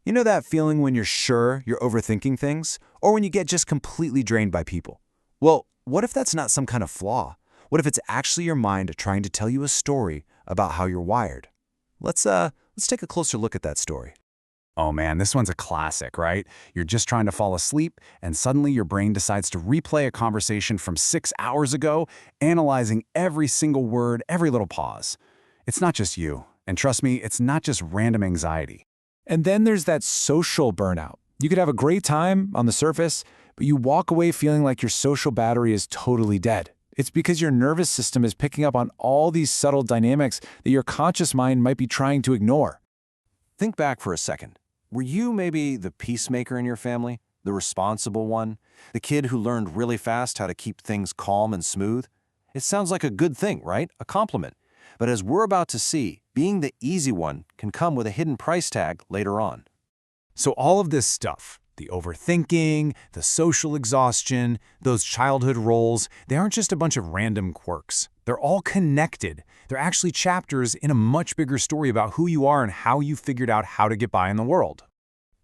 You know that feeling when you're sure you're overthinking things, or when you get just completely drained by people? Well, what if that's not some kind of flaw? What if it's actually your mind trying to tell you a story about how you're wired? Let's take a closer look at that story. Oh man, this one's a classic, right? You're just trying to fall asleep, and suddenly your brain decides to replay a conversation from 6 hours ago, analyzing every single word, every little pause. It's not just you, and trust me, it's not just random anxiety. And then there's that social burnout. You could have a great time on the surface, but you walk away feeling like your social battery is totally dead. It's because your nervous system is picking up on all these subtle dynamics that your conscious mind might be trying to ignore. Think back for a second. Were you maybe the peacemaker in your family, the responsible one, the kid who learned really fast how to keep things calm and smooth? It sounds like a good thing, right? A compliment. But as we're about to see, being the easy one can come with a hidden price tag later on. So all of this stuff, the overthinking, the social exhaustion, those childhood roles, they aren't just a bunch of random quirks. They're all connected. They're actually chapters in a much bigger story about who you are and how you figured out how to get by in the world.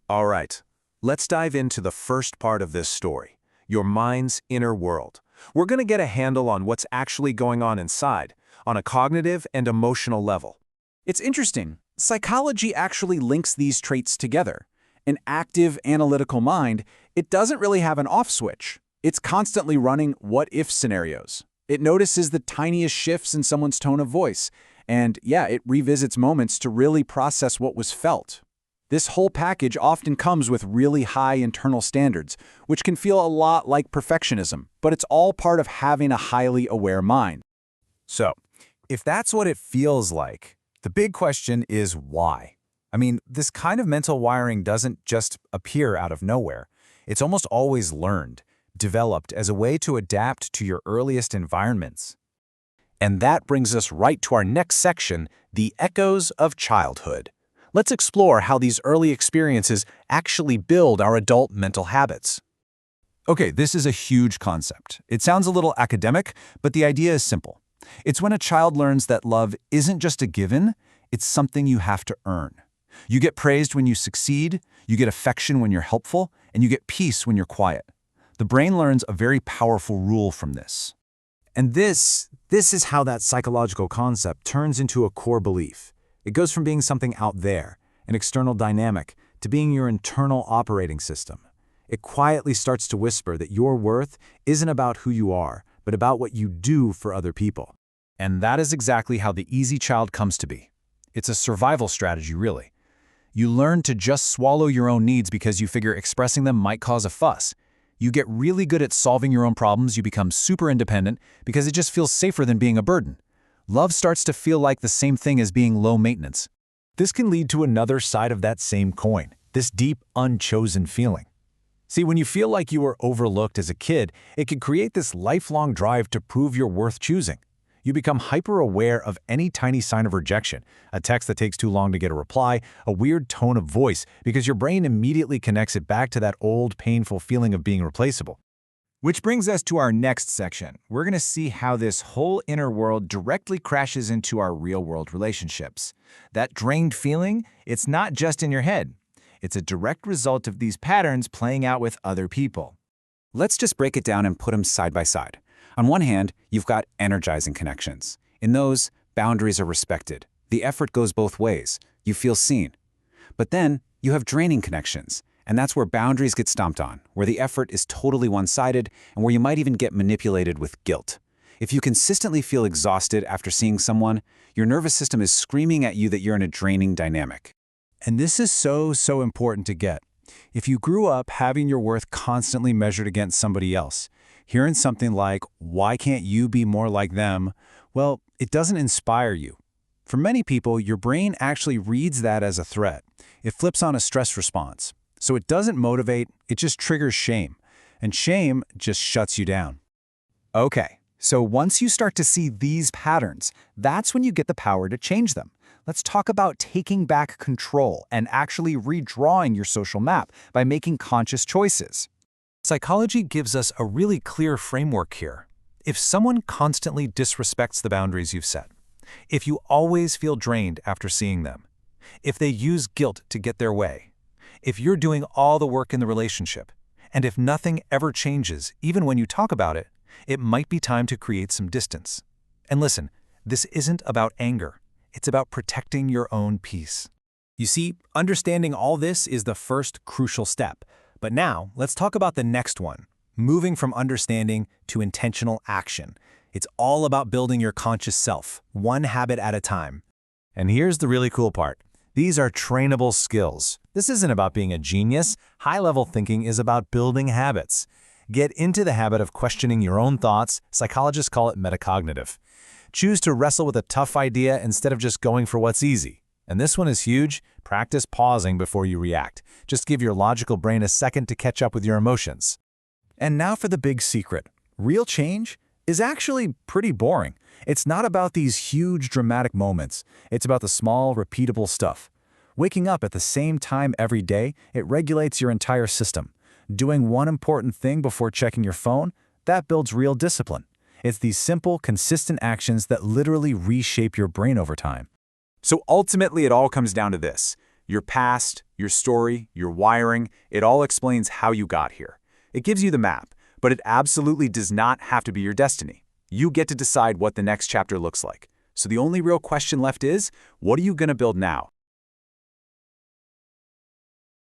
All right, let's dive into the first part of this story, your mind's inner world. We're going to get a handle on what's actually going on inside, on a cognitive and emotional level. It's interesting. Psychology actually links these traits together. An active, analytical mind, it doesn't really have an off switch. It's constantly running what-if scenarios. It notices the tiniest shifts in someone's tone of voice, and it revisits moments to really process what was felt. This whole package often comes with really high internal standards, which can feel a lot like perfectionism, but it's all part of having a highly aware mind. So, if that's what it feels like, the big question is why? I mean, this kind of mental wiring doesn't just appear out of nowhere. It's almost always learned, developed as a way to adapt to your earliest environments. And that brings us right to our next section, the echoes of childhood. Let's explore how these early experiences actually build our adult mental habits. Okay, this is a huge concept. It sounds a little academic, but the idea is simple. It's when a child learns that love isn't just a given, it's something you have to earn. You get praised when you succeed, you get affection when you're helpful, and you get peace when you're quiet. The brain learns a very powerful rule from this. And this is how that psychological concept turns into a core belief. It goes from being something out there, an external dynamic, to being your internal operating system. It quietly starts to whisper that your worth isn't about who you are, but about what you do for other people. And that is exactly how the easy child comes to be. It's a survival strategy, really. You learn to just swallow your own needs because you figure expressing them might cause a fuss. You get really good at solving your own problems, you become super independent because it just feels safer than being a burden. Love starts to feel like the same thing as being low maintenance. This can lead to another side of that same coin, this deep, unchosen feeling. See, when you feel like you were overlooked as a kid, it can create this lifelong drive to prove you're worth choosing. You become hyper-aware of any tiny sign of rejection, a text that takes too long to get a reply, a weird tone of voice, because your brain immediately connects it back to that old, painful feeling of being replaceable. Which brings us to our next section. We're going to see how this whole inner world directly crashes into our real-world relationships. That drained feeling, it's not just in your head. It's a direct result of these patterns playing out with other people. Let's just break it down and put them side by side. On one hand, you've got energizing connections. In those, boundaries are respected. The effort goes both ways. You feel seen. But then, you have draining connections. And that's where boundaries get stomped on, where the effort is totally one-sided, and where you might even get manipulated with guilt. If you consistently feel exhausted after seeing someone, your nervous system is screaming at you that you're in a draining dynamic. And this is so important to get. If you grew up having your worth constantly measured against somebody else, hearing something like, "Why can't you be more like them?" Well, it doesn't inspire you. For many people, your brain actually reads that as a threat. It flips on a stress response. So it doesn't motivate, it just triggers shame. And shame just shuts you down. Okay, so once you start to see these patterns, that's when you get the power to change them. Let's talk about taking back control and actually redrawing your social map by making conscious choices. Psychology gives us a really clear framework here. If someone constantly disrespects the boundaries you've set, if you always feel drained after seeing them, if they use guilt to get their way, If you're doing all the work in the relationship, and if nothing ever changes, even when you talk about it, it might be time to create some distance. And listen, this isn't about anger. It's about protecting your own peace. You see, understanding all this is the first crucial step. But now, let's talk about the next one, moving from understanding to intentional action. It's all about building your conscious self, one habit at a time. And here's the really cool part. These are trainable skills. This isn't about being a genius. High-level thinking is about building habits. Get into the habit of questioning your own thoughts. Psychologists call it metacognitive. Choose to wrestle with a tough idea instead of just going for what's easy. And this one is huge. Practice pausing before you react. Just give your logical brain a second to catch up with your emotions. And now for the big secret. Real change is actually pretty boring. It's not about these huge dramatic moments. It's about the small, repeatable stuff. Waking up at the same time every day, it regulates your entire system. Doing one important thing before checking your phone, that builds real discipline. It's these simple, consistent actions that literally reshape your brain over time. So ultimately, it all comes down to this. Your past, your story, your wiring, it all explains how you got here. It gives you the map, but it absolutely does not have to be your destiny. You get to decide what the next chapter looks like. So the only real question left is, what are you going to build now?